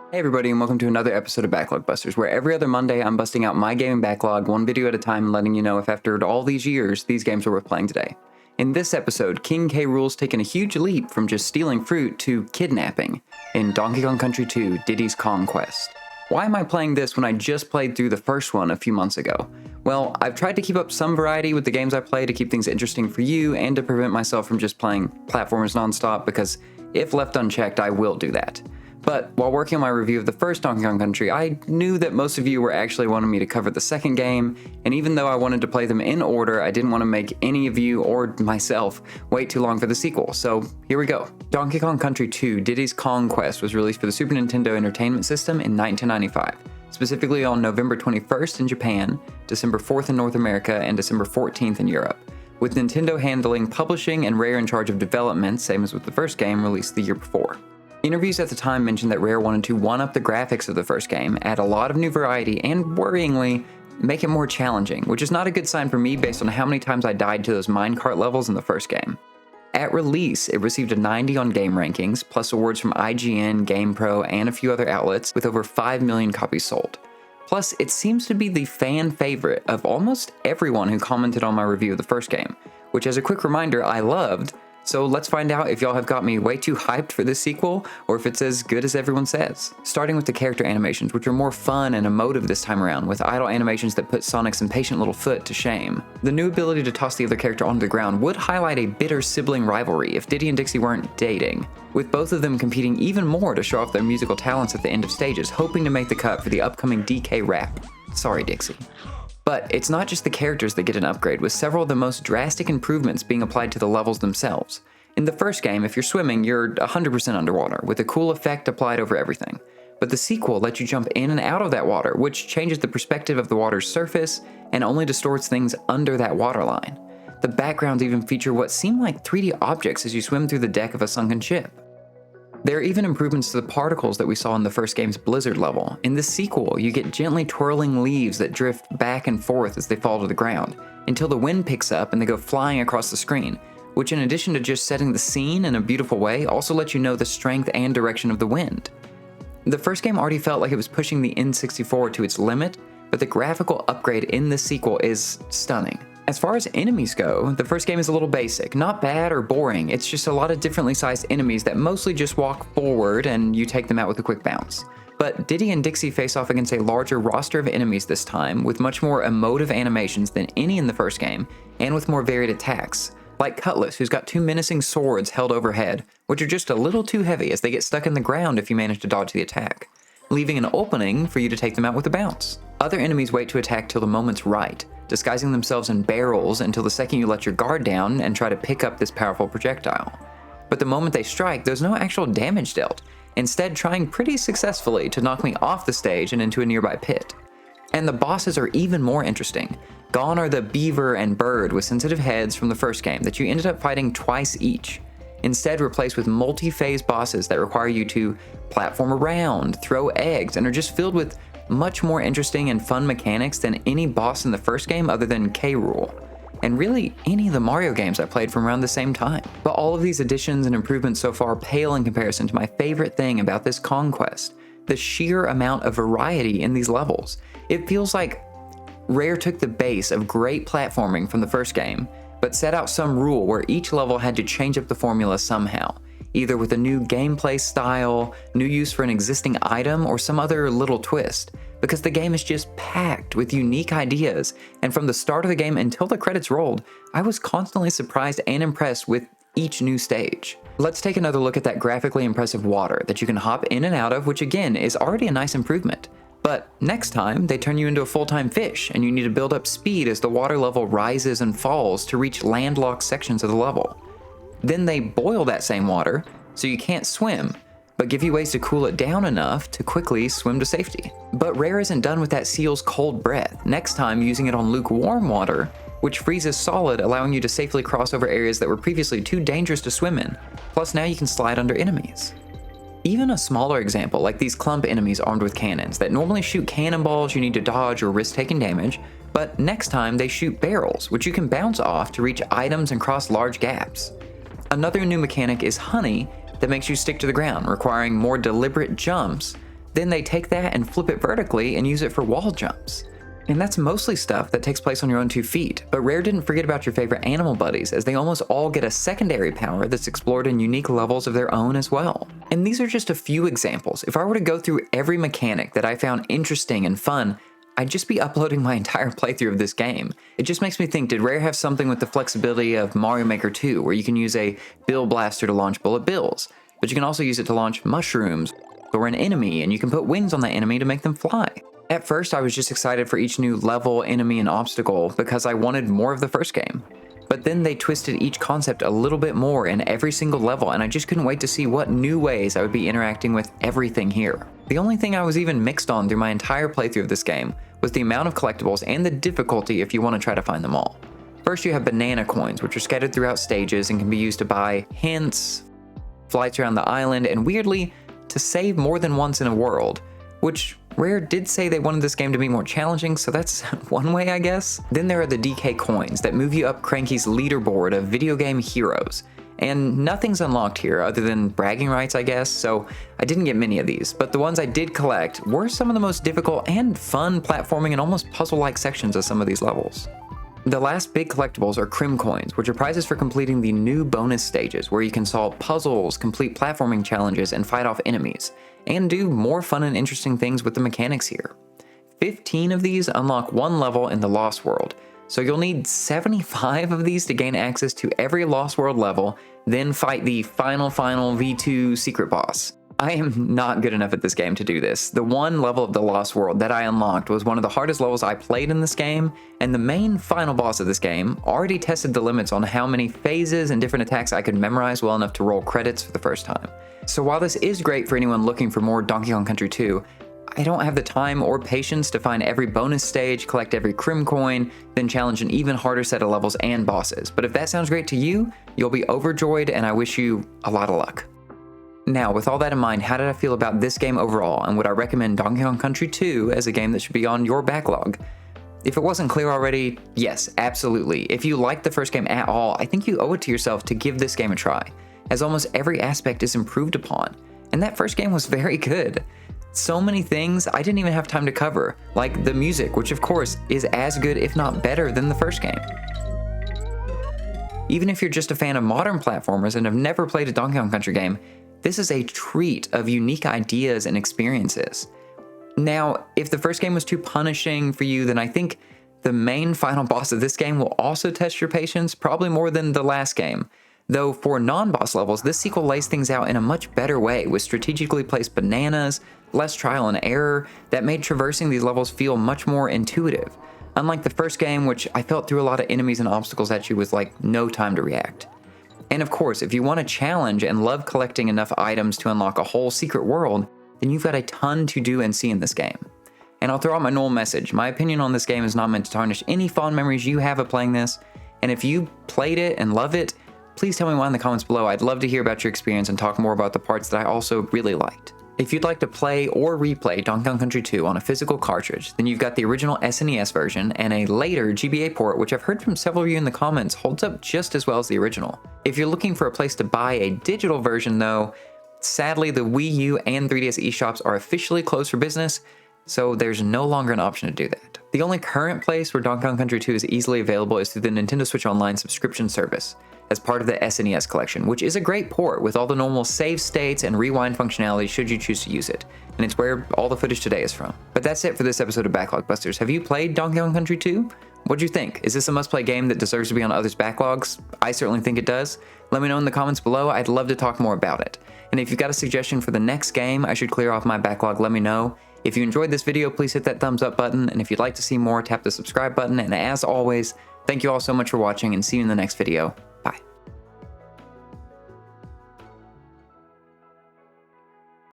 Hey everybody, and welcome to another episode of BacklogBusters, where every other Monday I'm busting out my gaming backlog one video at a time and letting you know if after all these years, these games are worth playing today. In this episode, King K. Rool's taken a huge leap from just stealing fruit to kidnapping in Donkey Kong Country 2 Diddy's Conquest. Why am I playing this when I just played through the first one a few months ago? Well, I've tried to keep up some variety with the games I play to keep things interesting for you and to prevent myself from just playing platformers nonstop because if left unchecked, I will do that. But while working on my review of the first Donkey Kong Country, I knew that most of you were actually wanting me to cover the second game, and even though I wanted to play them in order, I didn't want to make any of you or myself wait too long for the sequel, so here we go. Donkey Kong Country 2 Diddy's Conquest was released for the Super Nintendo Entertainment System in 1995, specifically on November 21st in Japan, December 4th in North America, and December 14th in Europe, with Nintendo handling publishing and Rare in charge of development, same as with the first game released the year before. Interviews at the time mentioned that Rare wanted to one-up the graphics of the first game, add a lot of new variety, and worryingly, make it more challenging, which is not a good sign for me based on how many times I died to those minecart levels in the first game. At release, it received a 90 on game rankings, plus awards from IGN, GamePro, and a few other outlets, with over 5 million copies sold. Plus, it seems to be the fan favorite of almost everyone who commented on my review of the first game, which as a quick reminder, I loved. So let's find out if y'all have got me way too hyped for this sequel, or if it's as good as everyone says. Starting with the character animations, which are more fun and emotive this time around, with idle animations that put Sonic's impatient little foot to shame. The new ability to toss the other character onto the ground would highlight a bitter sibling rivalry if Diddy and Dixie weren't dating, with both of them competing even more to show off their musical talents at the end of stages, hoping to make the cut for the upcoming DK rap. Sorry, Dixie. But it's not just the characters that get an upgrade, with several of the most drastic improvements being applied to the levels themselves. In the first game, if you're swimming, you're 100% underwater, with a cool effect applied over everything. But the sequel lets you jump in and out of that water, which changes the perspective of the water's surface and only distorts things under that waterline. The backgrounds even feature what seem like 3D objects as you swim through the deck of a sunken ship. There are even improvements to the particles that we saw in the first game's Blizzard level. In this sequel, you get gently twirling leaves that drift back and forth as they fall to the ground, until the wind picks up and they go flying across the screen, which in addition to just setting the scene in a beautiful way, also lets you know the strength and direction of the wind. The first game already felt like it was pushing the N64 to its limit, but the graphical upgrade in this sequel is stunning. As far as enemies go, the first game is a little basic. Not bad or boring, it's just a lot of differently sized enemies that mostly just walk forward and you take them out with a quick bounce. But Diddy and Dixie face off against a larger roster of enemies this time, with much more emotive animations than any in the first game, and with more varied attacks. Like Cutlass, who's got two menacing swords held overhead, which are just a little too heavy as they get stuck in the ground if you manage to dodge the attack, leaving an opening for you to take them out with a bounce. Other enemies wait to attack till the moment's right, disguising themselves in barrels until the second you let your guard down and try to pick up this powerful projectile. But the moment they strike, there's no actual damage dealt, instead trying pretty successfully to knock me off the stage and into a nearby pit. And the bosses are even more interesting. Gone are the beaver and bird with sensitive heads from the first game that you ended up fighting twice each, instead replaced with multi-phase bosses that require you to platform around, throw eggs, and are just filled with much more interesting and fun mechanics than any boss in the first game other than K. Rool, and really any of the Mario games I played from around the same time. But all of these additions and improvements so far pale in comparison to my favorite thing about this conquest, the sheer amount of variety in these levels. It feels like Rare took the base of great platforming from the first game, but set out some rule where each level had to change up the formula somehow, either with a new gameplay style, new use for an existing item, or some other little twist, because the game is just packed with unique ideas, and from the start of the game until the credits rolled, I was constantly surprised and impressed with each new stage. Let's take another look at that graphically impressive water that you can hop in and out of, which again is already a nice improvement. But next time, they turn you into a full-time fish, and you need to build up speed as the water level rises and falls to reach landlocked sections of the level. Then they boil that same water, so you can't swim, but give you ways to cool it down enough to quickly swim to safety. But Rare isn't done with that seal's cold breath, next time using it on lukewarm water, which freezes solid, allowing you to safely cross over areas that were previously too dangerous to swim in. Plus now you can slide under enemies. Even a smaller example, like these clump enemies armed with cannons that normally shoot cannonballs you need to dodge or risk taking damage, but next time they shoot barrels, which you can bounce off to reach items and cross large gaps. Another new mechanic is honey that makes you stick to the ground, requiring more deliberate jumps Then they take that and flip it vertically and use it for wall jumps. And that's mostly stuff that takes place on your own 2 feet, but Rare didn't forget about your favorite animal buddies, as they almost all get a secondary power that's explored in unique levels of their own as well. And these are just a few examples. If I were to go through every mechanic that I found interesting and fun, I'd just be uploading my entire playthrough of this game. It just makes me think, did Rare have something with the flexibility of Mario Maker 2, where you can use a bill blaster to launch bullet bills, but you can also use it to launch mushrooms or an enemy, and you can put wings on that enemy to make them fly. At first, I was just excited for each new level, enemy, and obstacle because I wanted more of the first game. But then they twisted each concept a little bit more in every single level, and I just couldn't wait to see what new ways I would be interacting with everything here. The only thing I was even mixed on through my entire playthrough of this game was the amount of collectibles and the difficulty if you want to try to find them all. First, you have banana coins, which are scattered throughout stages and can be used to buy hints, flights around the island, and weirdly, to save more than once in a world, which Rare did say they wanted this game to be more challenging, so that's one way, I guess. Then there are the DK coins that move you up Cranky's leaderboard of video game heroes. And nothing's unlocked here other than bragging rights, I guess, so I didn't get many of these, but the ones I did collect were some of the most difficult and fun platforming and almost puzzle-like sections of some of these levels. The last big collectibles are Crim coins, which are prizes for completing the new bonus stages where you can solve puzzles, complete platforming challenges, and fight off enemies, and do more fun and interesting things with the mechanics here. 15 of these unlock one level in the Lost World, so you'll need 75 of these to gain access to every Lost World level, then fight the final V2 secret boss. I am not good enough at this game to do this. The one level of the Lost World that I unlocked was one of the hardest levels I played in this game, and the main final boss of this game already tested the limits on how many phases and different attacks I could memorize well enough to roll credits for the first time. So while this is great for anyone looking for more Donkey Kong Country 2, I don't have the time or patience to find every bonus stage, collect every Crim coin, then challenge an even harder set of levels and bosses. But if that sounds great to you, you'll be overjoyed, and I wish you a lot of luck. Now, with all that in mind, how did I feel about this game overall, and would I recommend Donkey Kong Country 2 as a game that should be on your backlog? If it wasn't clear already, yes, absolutely. If you liked the first game at all, I think you owe it to yourself to give this game a try, as almost every aspect is improved upon, and that first game was very good. So many things I didn't even have time to cover, like the music, which of course is as good if not better than the first game. Even if you're just a fan of modern platformers and have never played a Donkey Kong Country game, this is a treat of unique ideas and experiences. Now, if the first game was too punishing for you, then I think the main final boss of this game will also test your patience, probably more than the last game. Though for non-boss levels, this sequel lays things out in a much better way with strategically placed bananas, less trial and error, that made traversing these levels feel much more intuitive. Unlike the first game, which I felt threw a lot of enemies and obstacles at you with like no time to react. And of course, if you want a challenge and love collecting enough items to unlock a whole secret world, then you've got a ton to do and see in this game. And I'll throw out my normal message. My opinion on this game is not meant to tarnish any fond memories you have of playing this, and if you played it and love it, please tell me why in the comments below. I'd love to hear about your experience and talk more about the parts that I also really liked. If you'd like to play or replay Donkey Kong Country 2 on a physical cartridge, then you've got the original SNES version and a later GBA port, which I've heard from several of you in the comments holds up just as well as the original. If you're looking for a place to buy a digital version though, sadly the Wii U and 3DS eShops are officially closed for business, so there's no longer an option to do that. The only current place where Donkey Kong Country 2 is easily available is through the Nintendo Switch Online subscription service, as part of the SNES collection, which is a great port with all the normal save states and rewind functionality should you choose to use it, and it's where all the footage today is from. But that's it for this episode of Backlog Busters. Have you played Donkey Kong Country 2? What'd you think? Is this a must-play game that deserves to be on others' backlogs? I certainly think it does. Let me know in the comments below. I'd love to talk more about it. And if you've got a suggestion for the next game I should clear off my backlog, let me know. If you enjoyed this video, please hit that thumbs up button, and if you'd like to see more, tap the subscribe button, and as always, thank you all so much for watching, and see you in the next video.